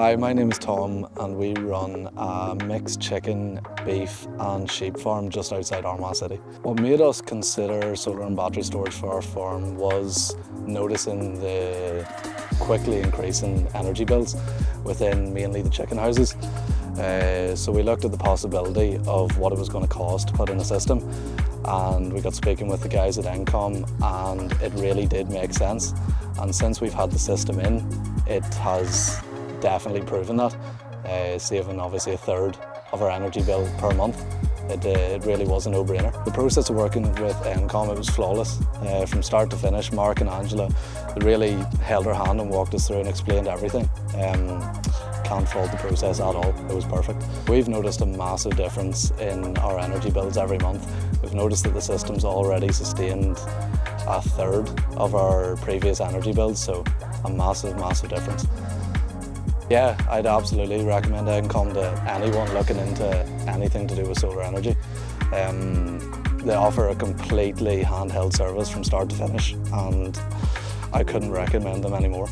Hi, my name is Tom and we run a mixed chicken, beef and sheep farm just outside Armagh City. What made us consider solar and battery storage for our farm was noticing the quickly increasing energy bills within mainly the chicken houses. So we looked at the possibility of what it was going to cost to put in a system, and we got speaking with the guys at Encom and it really did make sense. And since we've had the system in, it has definitely proven that, saving obviously a third of our energy bill per month. It really was a no-brainer. The process of working with Encom, it was flawless. From start to finish, Mark and Angela really held our hand and walked us through and explained everything. Can't fault the process at all, it was perfect. We've noticed a massive difference in our energy bills every month. We've noticed that the system's already sustained a third of our previous energy bills, so a massive, massive difference. Yeah, I'd absolutely recommend Encom to anyone looking into anything to do with solar energy. They offer a completely handheld service from start to finish, and I couldn't recommend them anymore.